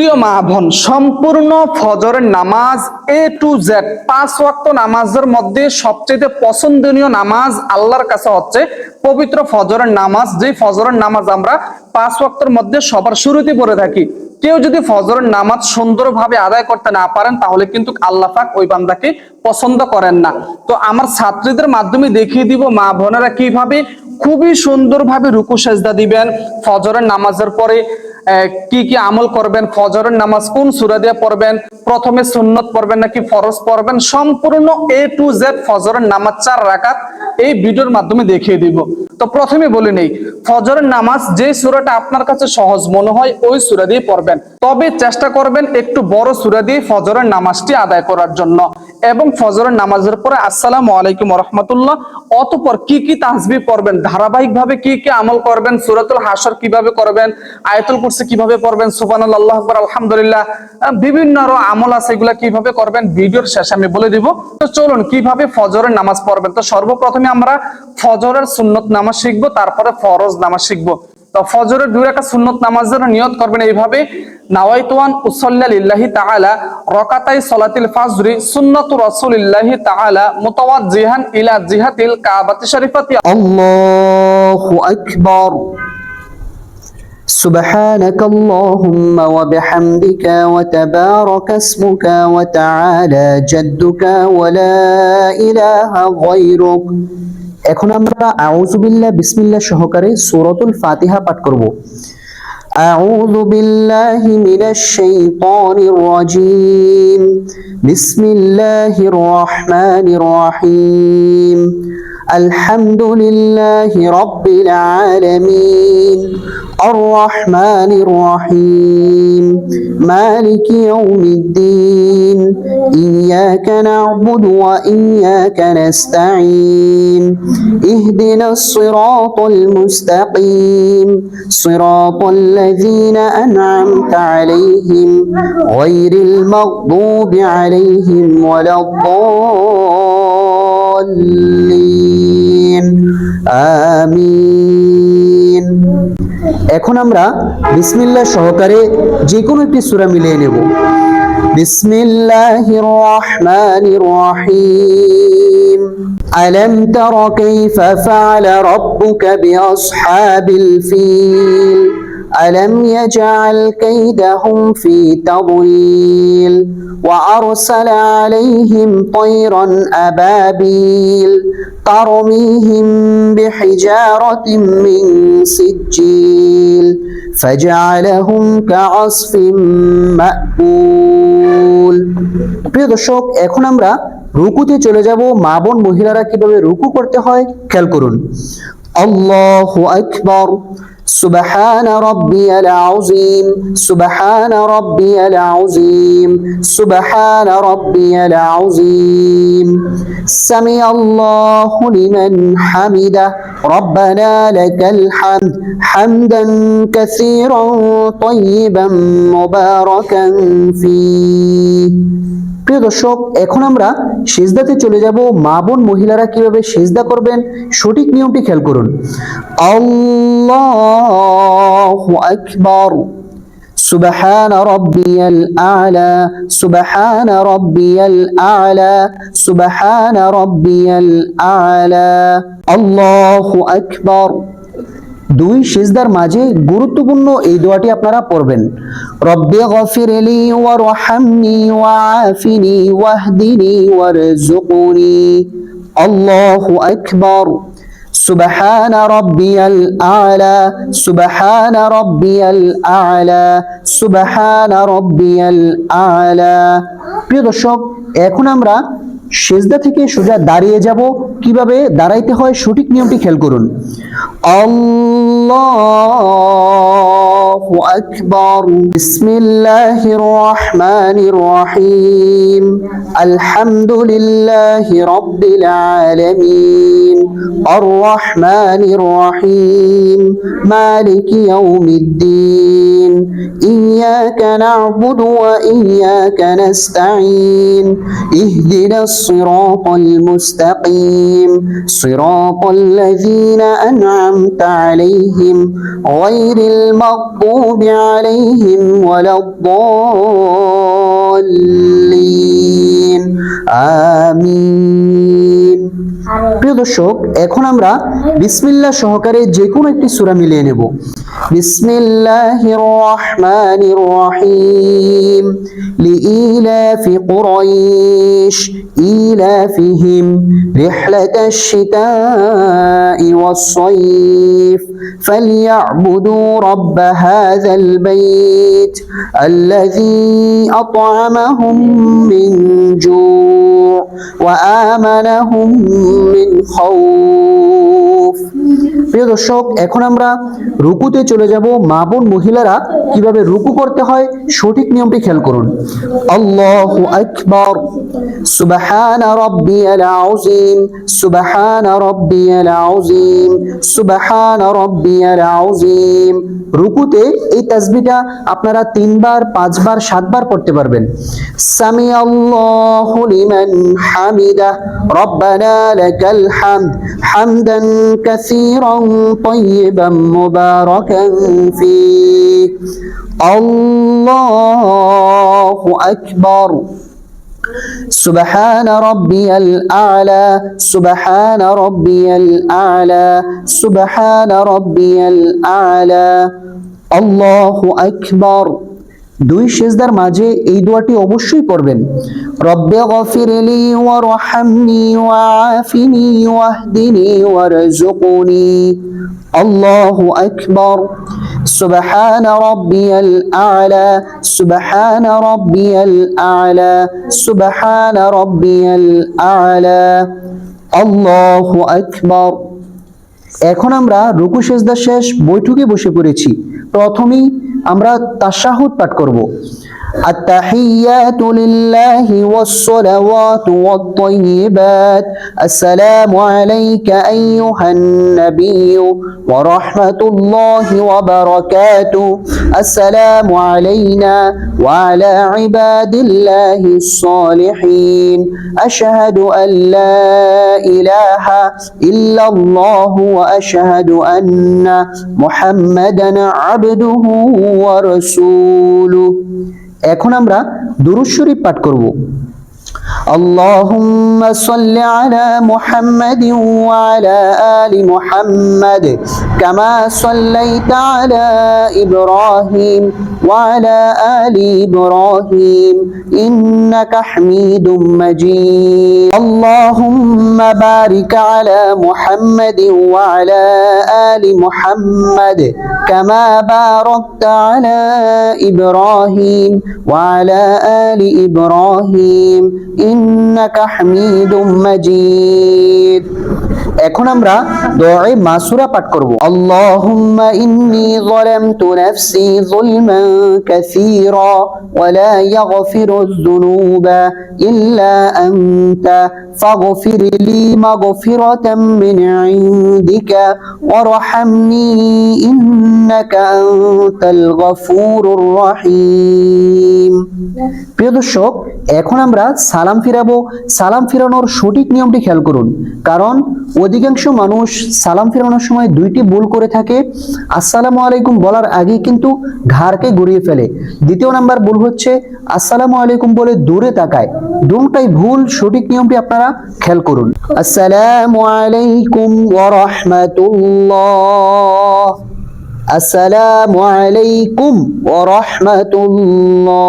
প্রিয় মা বোন, সম্পূর্ণ ফজরের নামাজ এ টু জেড 5 ওয়াক্ত নামাজের মধ্যে সবচেয়ে পছন্দনীয় নামাজ আল্লাহর কাছে হচ্ছে পবিত্র ফজরের নামাজ। যে ফজরের নামাজ আমরা 5 ওয়াক্তের মধ্যে সবার শুরুতে পড়ে থাকি। কেউ যদি ফজরের নামাজ সুন্দরভাবে আদায় করতে না পারেন তাহলে কিন্তু আল্লাহ পাক ওই বান্দাকে পছন্দ করেন না। তো আমার ছাত্রীদের মাধ্যমে দেখিয়ে দিব মা বোনেরা কিভাবে খুবই সুন্দরভাবে রুকু সেজদা দিবেন, ফজরের নামাজের পরে কি কি আমল করবেন, ফজরের নামাজ কোন সূরা দিয়ে পড়বেন, প্রথমে সুন্নত পড়বেন নাকি ফরজ পড়বেন, সম্পূর্ণ এ টু জেড ফজরের নামাজ 4 রাকাত এই ভিডিওর মাধ্যমে দেখিয়ে দিব। তো প্রথমে বলে নেই, ফজরের নামাজ যে সূরাটা আপনার কাছে সহজ মনে হয় ওই সূরা দিয়ে পড়বেন, তবে চেষ্টা করবেন একটু বড় সূরা দিয়ে ফজরের নামাজটি আদায় করার জন্য। এবং ফজরের নামাজের পরে আসসালামু আলাইকুম ওয়া রাহমাতুল্লাহ, অতঃপর কি কি তাসবিহ পড়বেন, ধারাবাহিকভাবে কি কি আমল করবেন, সূরাতুল হাসর কিভাবে করবেন, আয়াতুল কুরসি কিভাবে পড়বেন, সুবহানাল্লাহ, আল্লাহু আকবার, আলহামদুলিল্লাহ, বিভিন্ন আরো আমল আছে, এগুলা কিভাবে করবেন ভিডিওর শেষে আমি বলে দিব। তো চলুন কিভাবে ফজরের নামাজ পড়বেন। তো সর্বপ্রথমে আমরা ফজরের সুন্নত নামাজ শিখবো, তারপরে ফরজ নামাজ শিখবো। তো ফজরের 2 রাকাত সুন্নত নামাজের নিয়ত করবেন এইভাবে, নাওয়াইতু আন উসাল্লি লিল্লাহি তাআলা রাকাতাই সালাতিল ফাজরি সুন্নাতু রাসূলিল্লাহি তাআলা মুতাওয়াজ্জিহান ইলা জিহাতিল কাবাতি শরীফাতি। আল্লাহু আকবার। سبحانك اللهم وبحمدك وتبارك اسمك وتعالى جدك ولا إله غيرك। এখন আমরা আউযু বিল্লাহ বিসমিল্লাহ সহকারে সূরাতুল ফাতিহা পাঠ করব। আউযু বিল্লাহি মিনাশ শাইতানির রাজীম। বিসমিল্লাহির রহমানির রহিম। আলহামদুলিল্লাহি রাব্বিল আলামিন। الرحمن الرحيم مالك يوم الدين إياك نعبد وإياك نستعين اهدنا الصراط المستقيم صراط الذين أنعمت عليهم غير المغضوب عليهم ولا الضالين آمين। এখন আমরা বিসমিল্লাহ সহকারে যে কোনো একটি সূরা মিলিয়ে নেব। বিসমিল্লাহির রহমানির রহিম। আলাম তারা কাইফা ফাআলা রাব্বুকা বিআসহাবিল ফিল ألم يجعل كيدهم في تضليل وأرسل عليهم طيرا أبابيل ترميهم بحجارة من سجيل فجعلهم كعصف مأكول। প্রিয় দর্শক, এখন আমরা রুকুতে চলে যাব। মা বোন মহিলারা কিভাবে রুকু করতে হয় খেয়াল করুন। আল্লাহু আকবার। سبحان ربي العظيم سبحان ربي العظيم سبحان ربي العظيم سمع الله لمن حمده ربنا لك الحمد حمدا كثيرا طيبا مباركا فيه। প্রিয় দর্শক, এখন আমরা সিজদাতে চলে যাব। মা বোন মহিলারা কিভাবে সিজদা করবেন সঠিক নিয়মটি খেয়াল করুন। আল্লাহু আকবার। সুবহান রাব্বিয়াল আ'লা সুবহান রাব্বিয়াল আ'লা সুবহান রাব্বিয়াল আ'লা। আল্লাহু আকবার। 2 সিজদার মাঝে গুরুত্বপূর্ণ এই দোয়াটি আপনারা পড়বেন। রব্বি গফিরলি ওয়ারহামনি ওয়াআফিনি ওয়াহদিনি ওয়ারযুকনি। আল্লাহু আকবার। সুবহান রাব্বিয়াল আ'লা সুবহান রাব্বিয়াল আ'লা সুবহান রাব্বিয়াল আ'লা। প্রিয় দর্শক, এখন আমরা সিজদা থেকে সোজা দাঁড়িয়ে যাব। কিভাবে দাঁড়াইতে হয় সঠিক নিয়মটি খেয়াল করুন। আল্লাহু আকবার। বিসমিল্লাহির রহমানির রহিম। আলহামদুলিল্লাহি রাব্বিল আলামিন আর রহমানির রহিম মালিকি ইয়াউমিদ্দিন ইয়াকা না'বুদু ওয়া ইয়াকা নাস্তাঈন ইহদিনাস الصراط المستقيم صراط الذين أنعمت عليهم غير المغضوب المغضوب عليهم ولا الضالين আমিন। প্রিয় দর্শক, এখন আমরা বিসমিল্লাহ সহকারে যে কোনো একটি সূরা মিলিয়ে নেব। বিসমিল্লাহির রহমানির রহিম। লিইলাফি কুরাইশ ইলাফিহিম রিহলাতাশ শিতাই ওয়াস-সাইফ ফালইয়াবুদু রাব্ব হাযাল বাইত আল্লাযী আত'আমাহুম মিন জু' ওয়া আমানাহুম মিন খাউফ। প্রিয় দর্শক, এখন আমরা রুকুতে চলে যাব। মা বোন মহিলারা কিভাবে রুকু করতে হয় সঠিক নিয়মটি খেয়াল করুন। আল্লাহু আকবার, সুবহানা রাব্বিয়াল আযীম, সুবহানা রাব্বিয়াল আযীম, সুবহানা রাব্বিয়াল আযীম। রুকুতে এই তাসবিহটা আপনারা 3 বার, 5 বার, 7 বার পড়তে পারবেন। সামি আল্লাহু লিমান হামিদা, রব্বানা লাকাল হামদ, হামদান কাসীরান তাইয়িবান মুবারাকান ফীহ। আল্লাহু আকবার। سبحان ربي الأعلى، سبحان ربي الأعلى، سبحان ربي الأعلى। الله أكبر। দুই সিজদার মাঝে এই দোয়াটি অবশ্যই পড়বেন। রব্বে গফিরলি ওয়ারহামনি ওয়াআফিনি ওয়াহদিনি ওয়ারযুকনি। আল্লাহু আকবার। সুবহান রাব্বিয়াল আ'লা, সুবহান রাব্বিয়াল আ'লা, সুবহান রাব্বিয়াল আ'লা। আল্লাহু আকবার। এখন আমরা রুকু সিজদা শেষ, বৈঠকে বসে পড়েছি। প্রথমেই আমরা তাশাহুদ পাঠ করব। আত-তাহিয়াতু লিল্লাহি ওয়াস-সালাওয়াতু ওয়াত-তাইয়্যিবাত, আসসালামু আলাইকা আইয়ুহান নাবিয়্যু ওয়া রাহমাতুল্লাহি ওয়া বারাকাতুহু, আসসালামু আলাইনা ওয়া আলা ইবাদিল্লাহিস সালিহিন, আশহাদু আল লা ইলাহা ইল্লাল্লাহু ওয়া আশহাদু আন্না মুহাম্মাদান আবদুহু ওয়া রাসূলুহু। এখন আমরা দুরূদ শরীফ পাঠ করব। আল্লাহুম্মা সাল্লি আলা মুহাম্মাদিন ওয়া আলা আলি মুহাম্মাদ কামা সাল্লাইতা আলা ইব্রাহিম ওয়া আলা আলি ইব্রাহিম ইন্নাকা হামিদুম মাজিদ। আল্লাহুম্মা বারিক আলা মুহাম্মাদিন ওয়া আলা আলি মুহাম্মাদ কামা বারাকতা আলা ইব্রাহিম ওয়া আলা আলি ইব্রাহিম ইন্নাকা হামিদুম মাজিদ। এখন আমরা দুআয়ে মাসুরা পাঠ করব। আল্লাহুম্মা ইন্নী যালামতু নাফসি যুলমান কাসীরা ওয়া লা ইয়াগফিরুয যুনুবা ইল্লা আনতা ফাগফির লি মাগফিরাতাম মিন ইনদিকা ওয়ারহামনি ইন্নাকা আনতাল গফুরুর রহিম। প্রিয় দর্শক, এখন আমরা সালাম ফিরাবো। সালাম ফিরানোর সঠিক নিয়মটি খেয়াল করুন, কারণ অধিকাংশ মানুষ সালাম ফিরানোর সময় দুইটি ভুল করে থাকে। আসসালামু আলাইকুম বলার আগে কিন্তু ঘাড়কে ঘুরিয়ে ফেলে। দ্বিতীয় নাম্বার ভুল হচ্ছে আসসালামু আলাইকুম বলে দূরে তাকায়। দুটোই ভুল। সঠিক নিয়মটি আপনারা খেয়াল করুন। আসসালামু আলাইকুম ওয়া রাহমাতুল্লাহ, আসসালামু আলাইকুম ওয়া রাহমাতুল্লাহ।